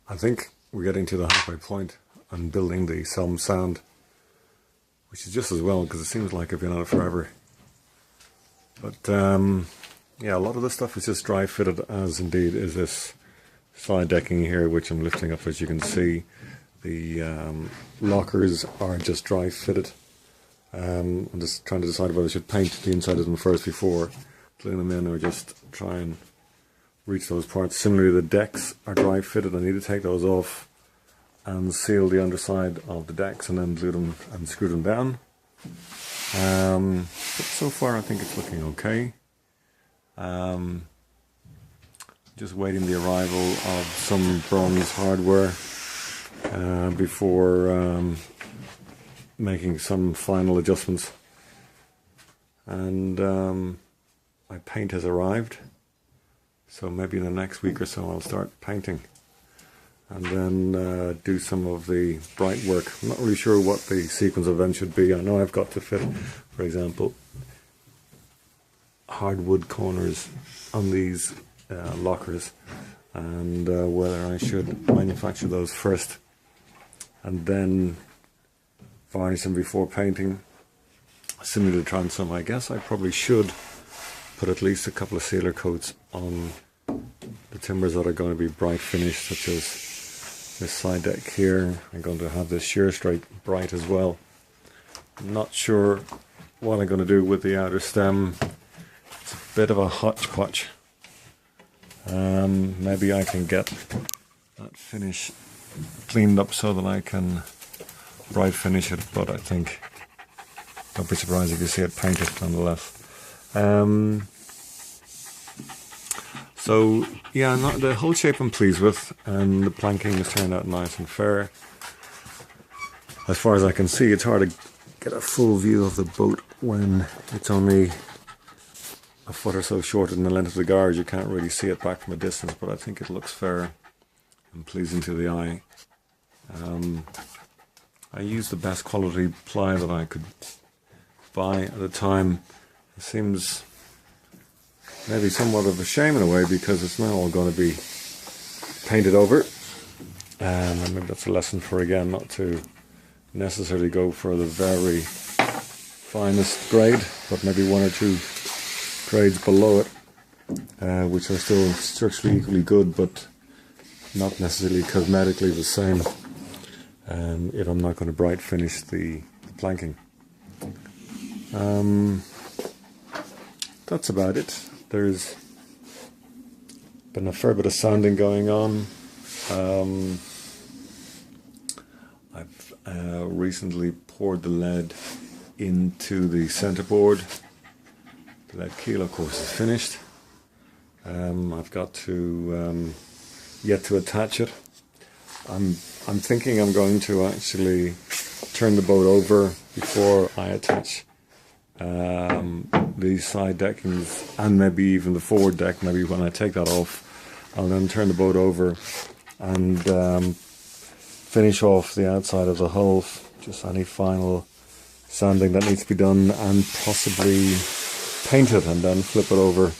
I think we're getting to the halfway point and building the some sound, which is just as well because it seems like I've been on it forever. But yeah, a lot of the stuff is just dry fitted, as indeed is this side decking here, which I'm lifting up. As you can see, the lockers are just dry fitted. I'm just trying to decide whether I should paint the inside of them first before gluing them in, or just try and reach those parts. Similarly, the decks are dry fitted. I need to take those off and seal the underside of the decks and then glue them and screw them down. But so far I think it's looking okay. Just waiting the arrival of some bronze hardware before making some final adjustments. And my paint has arrived, so maybe in the next week or so I'll start painting and then do some of the bright work. I'm not really sure what the sequence of events should be. I know I've got to fit, for example, hardwood corners on these lockers, and whether I should manufacture those first and then varnish them before painting. Similar to transom, I guess I probably should put at least a couple of sealer coats on the timbers that are going to be bright finished, such as this side deck here. I'm going to have this shear straight bright as well. I'm not sure what I'm going to do with the outer stem. It's a bit of a hodgepodge. Maybe I can get that finish cleaned up so that I can bright finish it, but I think don't be surprised if you see it painted nonetheless. So yeah, the whole shape I'm pleased with, and the planking has turned out nice and fair. As far as I can see, it's hard to get a full view of the boat when it's only a foot or so shorter than the length of the guard. You can't really see it back from a distance, but I think it looks fair and pleasing to the eye. I used the best quality ply that I could buy at the time. It seems maybe somewhat of a shame in a way, because it's now all going to be painted over, and maybe that's a lesson for, again, not to necessarily go for the very finest grade, but maybe one or two grades below it, which are still structurally equally good but not necessarily cosmetically the same, if I'm not going to bright finish the planking. That's about it. There's been a fair bit of sanding going on. I've recently poured the lead into the centerboard. The lead keel, of course, is finished. I've got to yet to attach it. I'm thinking I'm going to actually turn the boat over before I attach the side deckings, and maybe even the forward deck. Maybe when I take that off, I'll then turn the boat over and finish off the outside of the hull, just any final sanding that needs to be done, and possibly paint it and then flip it over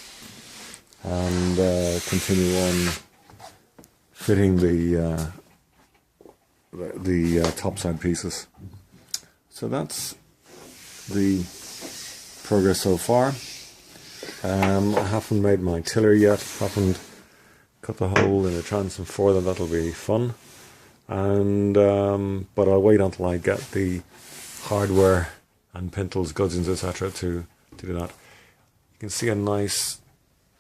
and continue on fitting the topside pieces. So that's the progress so far. I haven't made my tiller yet, haven't cut the hole in the transom for that. That'll be fun, and but I'll wait until I get the hardware and pintles, gudgeons, etc. to do that. You can see a nice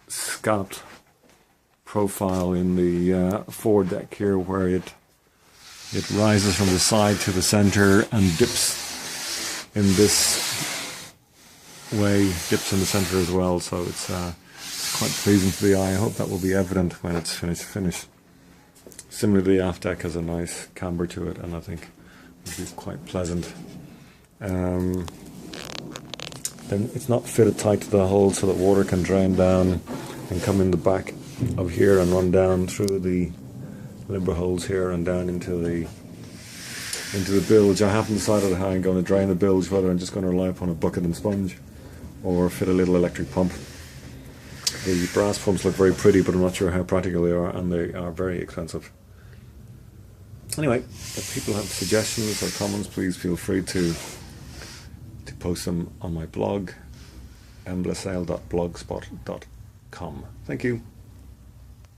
scalloped profile in the forward deck here, where it rises from the side to the center and dips in this way, dips in the center as well, so it's quite pleasing to the eye. I hope that will be evident when it's finished. Similarly, the aft deck has a nice camber to it, and I think it will be quite pleasant. Then it's not fitted tight to the hull so that water can drain down and come in the back of here and run down through the limber holes here and down into the bilge. I haven't decided how I'm going to drain the bilge, whether I'm just going to rely upon a bucket and sponge or fit a little electric pump. The brass pumps look very pretty, but I'm not sure how practical they are, and they are very expensive. Anyway, if people have suggestions or comments, please feel free to post them on my blog, emblasail.blogspot.com. Thank you.